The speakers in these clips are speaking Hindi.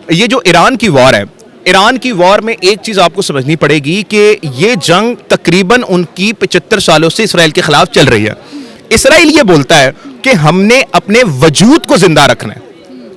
ये जो ईरान की वॉर है, ईरान की वॉर में एक चीज़ आपको समझनी पड़ेगी कि ये जंग तकरीबन उनकी 75 सालों से इसराइल के खिलाफ चल रही है। इसराइल ये बोलता है कि हमने अपने वजूद को जिंदा रखना है,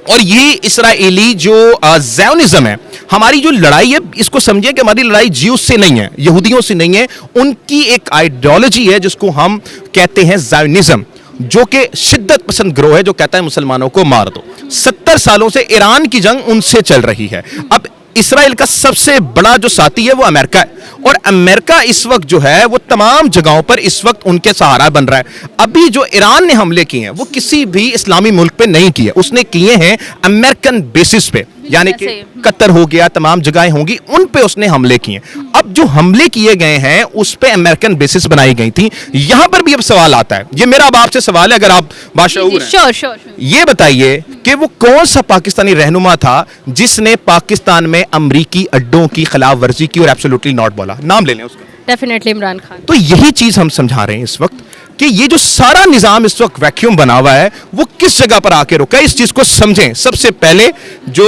और ये इसराइली जो ज़ायोनिज़्म है, हमारी जो लड़ाई है, इसको समझिए कि हमारी लड़ाई ज्यूस से नहीं है, यहूदियों से नहीं है, उनकी एक आइडियोलॉजी है जिसको हम कहते हैं ज़ायोनिज़्म, जो कि शिद्दत पसंद ग्रोह है जो कहता है मुसलमानों को मार दो। 70 सालों से ईरान की जंग उनसे चल रही है। अब इसराइल का सबसे बड़ा जो साथी है वो अमेरिका है, और अमेरिका इस वक्त जो है वो तमाम जगहों पर इस वक्त उनके सहारा बन रहा है। अभी जो ईरान ने हमले किए हैं वो किसी भी इस्लामी मुल्क पे नहीं किए, उसने किए हैं अमेरिकन बेसिस पे, यानी कि कतर हो गया, तमाम जगहें होंगी, उन पे उसने हमले किए। अब जो हमले किए गए हैं उस पे अमेरिकन बेसिस बनाई गई थी। यहां पर भी अब सवाल आता है, ये मेरा अब आपसे सवाल है, अगर आप बाशऊर हैं, ये बताइए कि वो कौन सा पाकिस्तानी रहनुमा था जिसने पाकिस्तान में अमरीकी अड्डों की खिलाफ वर्जी की और एब्सोल्युटली नॉट बोला? नाम ले लें उसका। डेफिनेटली इमरान खान। तो यही चीज हम समझा रहे हैं इस वक्त कि ये जो सारा निजाम इस वक्त वैक्यूम बना हुआ है वो किस जगह पर आके रुका है, इस चीज को समझें। सबसे पहले जो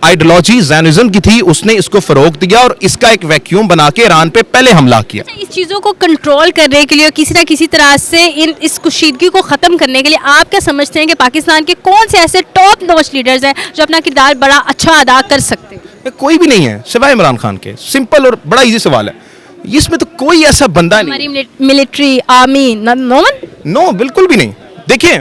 आइडियोलॉजी ज़ायोनिज़्म की थी उसने इसको फरोग दिया और इसका एक वैक्यूम बना के ईरान पे पहले हमला किया। इस चीज़ों को कंट्रोल करने के लिए किसी ना किसी तरह से इस कुशीदगी को ख़त्म करने के लिए आप क्या समझते हैं कि पाकिस्तान के कौन से ऐसे टॉप नॉच लीडर्स हैं जो अपना किरदार बड़ा अच्छा अदा कर सकते हैं? कोई भी नहीं है सिवाय इमरान खान के। सिंपल और बड़ा इजी सवाल है, इसमें तो कोई ऐसा बंदा नहीं। हमारी मिलिट्री आर्मी नो बिल्कुल भी नहीं। देखिए,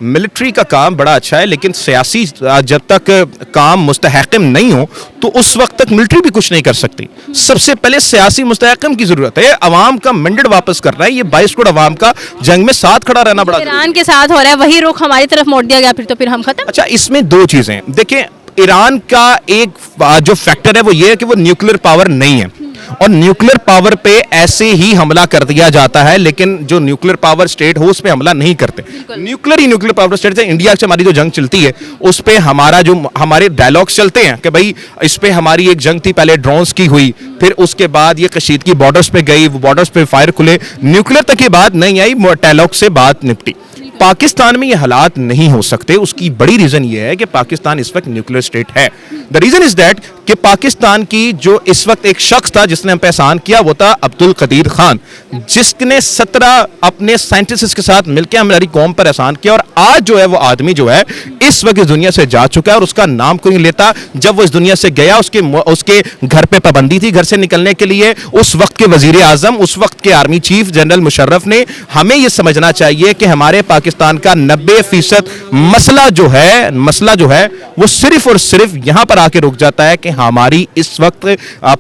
मिलिट्री का काम बड़ा अच्छा है, लेकिन सियासी जब तक काम मुस्तहकम नहीं हो तो उस वक्त तक मिलिट्री भी कुछ नहीं कर सकती। सबसे पहले सियासी मुस्तहकम की जरूरत है, अवाम का मैंडेट वापस करना है। ये 22 करोड़ अवाम का जंग में साथ खड़ा रहना बड़ा ईरान के साथ हो रहा है, वही रुख हमारी तरफ मोड़ दिया गया, फिर तो फिर हम खत्म। अच्छा, इसमें दो चीजें देखिए, ईरान का एक जो फैक्टर है वो ये है कि वो न्यूक्लियर पावर नहीं है, और न्यूक्लियर पावर पे ऐसे ही हमला कर दिया जाता है, लेकिन जो न्यूक्लियर पावर स्टेट हो उस पे हमला नहीं करते। न्यूक्लियर पावर स्टेट से इंडिया से हमारी जो जंग चलती है उस पे हमारे डायलॉग्स चलते हैं कि भाई इस पे हमारी एक जंग थी, पहले ड्रोन्स की हुई, फिर उसके बाद ये कशीदगी बॉर्डर्स पे गई, वो बॉर्डर्स पे फायर खुले, न्यूक्लियर तक की बात नहीं आई, डायलॉग से बात निपटी। पाकिस्तान में ये हालात नहीं हो सकते। उसकी बड़ी रीजन ये है कि पाकिस्तान इस वक्त न्यूक्लियर स्टेट है। द रीजन इज दैट कि पाकिस्तान की जो इस वक्त एक शख्स था जिसने हम पे एहसान किया वो था अब्दुल कदीर खान, जिसने 17 अपने साइंटिस्ट के साथ मिलकर हमारी कौम पर एहसान किया, और आज जो है वो आदमी जो है इस वक्त इस दुनिया से जा चुका है और उसका नाम कोई नहीं लेता। जब वो इस दुनिया से गया उसके घर पे पाबंदी थी घर से निकलने के लिए। उस वक्त के वजीर आजम, उस वक्त के आर्मी चीफ जनरल मुशर्रफ ने हमें यह समझना चाहिए कि हमारे पाकिस्तान का 90% मसला जो है वो सिर्फ और सिर्फ यहां पर आके रुक जाता है कि हमारी इस वक्त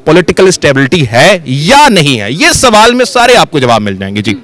पॉलिटिकल स्टेबिलिटी है या नहीं है। ये सवाल में सारे आपको जवाब मिल जाएंगे जी।